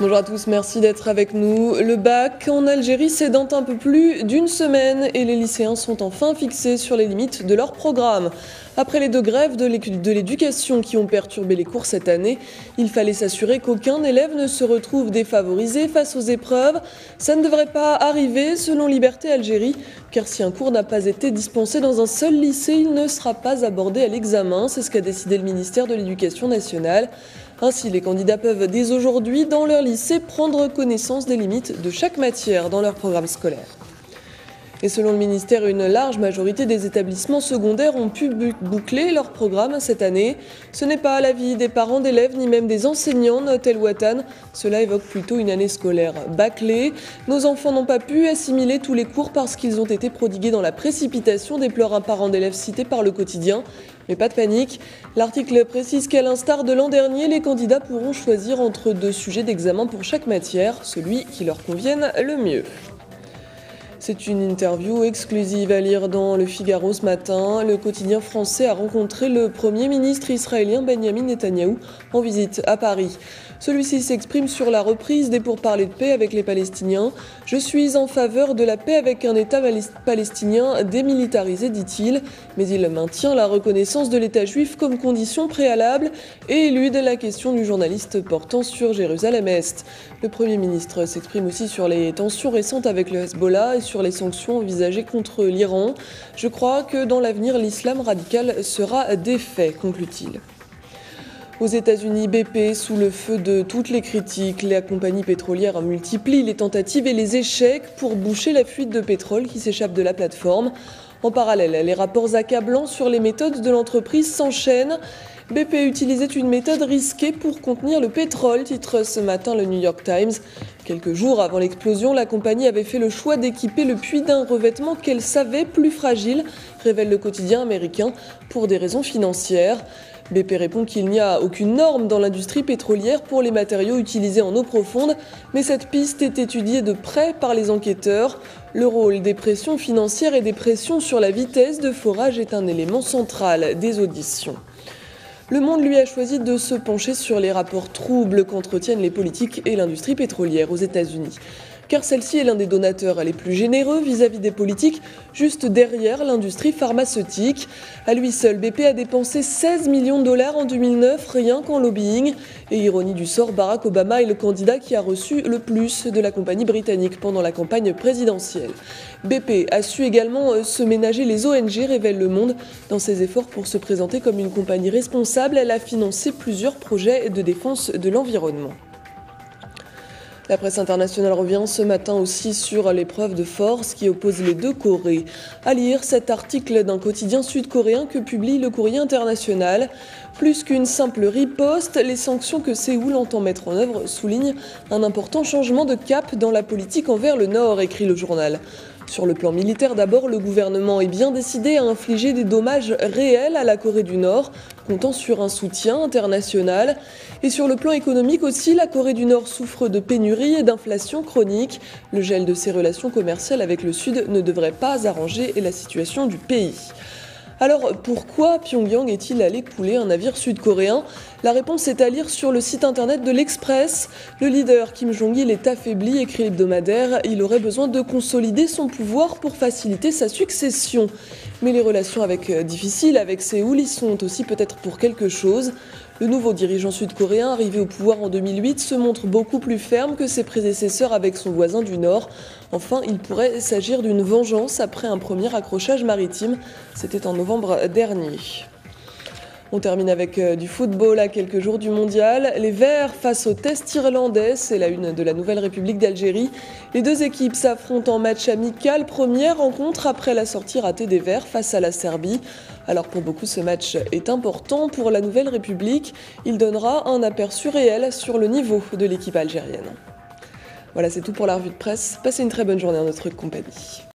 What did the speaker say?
Bonjour à tous, merci d'être avec nous. Le bac en Algérie, c'est dans un peu plus d'une semaine et les lycéens sont enfin fixés sur les limites de leur programme. Après les deux grèves de l'éducation qui ont perturbé les cours cette année, il fallait s'assurer qu'aucun élève ne se retrouve défavorisé face aux épreuves. Ça ne devrait pas arriver selon Liberté Algérie, car si un cours n'a pas été dispensé dans un seul lycée, il ne sera pas abordé à l'examen. C'est ce qu'a décidé le ministère de l'Éducation nationale. Ainsi, les candidats peuvent dès aujourd'hui, dans leur lycée, prendre connaissance des limites de chaque matière dans leur programme scolaire. Et selon le ministère, une large majorité des établissements secondaires ont pu boucler leur programme cette année. Ce n'est pas l'avis des parents d'élèves ni même des enseignants, note El Watan. Cela évoque plutôt une année scolaire bâclée. Nos enfants n'ont pas pu assimiler tous les cours parce qu'ils ont été prodigués dans la précipitation, déplore un parent d'élève cité par le quotidien. Mais pas de panique. L'article précise qu'à l'instar de l'an dernier, les candidats pourront choisir entre deux sujets d'examen pour chaque matière, celui qui leur convienne le mieux. C'est une interview exclusive à lire dans Le Figaro ce matin. Le quotidien français a rencontré le Premier ministre israélien Benjamin Netanyahou en visite à Paris. Celui-ci s'exprime sur la reprise des pourparlers de paix avec les Palestiniens. « Je suis en faveur de la paix avec un État palestinien démilitarisé », dit-il. Mais il maintient la reconnaissance de l'État juif comme condition préalable et élude la question du journaliste portant sur Jérusalem-Est. Le Premier ministre s'exprime aussi sur les tensions récentes avec le Hezbollah et sur les sanctions envisagées contre l'Iran. « Je crois que dans l'avenir, l'islam radical sera défait », conclut-il. Aux États-Unis, BP, sous le feu de toutes les critiques, la compagnie pétrolière multiplie les tentatives et les échecs pour boucher la fuite de pétrole qui s'échappe de la plateforme. En parallèle, les rapports accablants sur les méthodes de l'entreprise s'enchaînent. BP utilisait une méthode risquée pour contenir le pétrole, titre ce matin le New York Times. Quelques jours avant l'explosion, la compagnie avait fait le choix d'équiper le puits d'un revêtement qu'elle savait plus fragile, révèle le quotidien américain, pour des raisons financières. BP répond qu'il n'y a aucune norme dans l'industrie pétrolière pour les matériaux utilisés en eau profonde, mais cette piste est étudiée de près par les enquêteurs. Le rôle des pressions financières et des pressions sur la vitesse de forage est un élément central des auditions. Le Monde, lui, a choisi de se pencher sur les rapports troubles qu'entretiennent les politiques et l'industrie pétrolière aux États-Unis. Car celle-ci est l'un des donateurs les plus généreux vis-à-vis des politiques, juste derrière l'industrie pharmaceutique. À lui seul, BP a dépensé 16 millions de dollars en 2009, rien qu'en lobbying. Et ironie du sort, Barack Obama est le candidat qui a reçu le plus de la compagnie britannique pendant la campagne présidentielle. BP a su également se ménager les ONG, révèle Le Monde. Dans ses efforts pour se présenter comme une compagnie responsable, elle a financé plusieurs projets de défense de l'environnement. La presse internationale revient ce matin aussi sur l'épreuve de force qui oppose les deux Corées. À lire cet article d'un quotidien sud-coréen que publie le Courrier international. Plus qu'une simple riposte, les sanctions que Séoul entend mettre en œuvre soulignent un important changement de cap dans la politique envers le Nord, écrit le journal. Sur le plan militaire d'abord, le gouvernement est bien décidé à infliger des dommages réels à la Corée du Nord, comptant sur un soutien international. Et sur le plan économique aussi, la Corée du Nord souffre de pénurie et d'inflation chronique. Le gel de ses relations commerciales avec le Sud ne devrait pas arranger la situation du pays. Alors pourquoi Pyongyang est-il allé couler un navire sud-coréen? La réponse est à lire sur le site internet de l'Express. Le leader Kim Jong-il est affaibli, écrit l'hebdomadaire. Il aurait besoin de consolider son pouvoir pour faciliter sa succession. Mais les relations difficiles avec Séoul y sont aussi peut-être pour quelque chose. Le nouveau dirigeant sud-coréen, arrivé au pouvoir en 2008, se montre beaucoup plus ferme que ses prédécesseurs avec son voisin du Nord. Enfin, il pourrait s'agir d'une vengeance après un premier accrochage maritime. C'était en novembre dernier. On termine avec du football à quelques jours du mondial. Les Verts face au test irlandais, c'est la une de la Nouvelle République d'Algérie. Les deux équipes s'affrontent en match amical, première rencontre après la sortie ratée des Verts face à la Serbie. Alors pour beaucoup, ce match est important pour la Nouvelle République. Il donnera un aperçu réel sur le niveau de l'équipe algérienne. Voilà, c'est tout pour la revue de presse. Passez une très bonne journée en notre compagnie.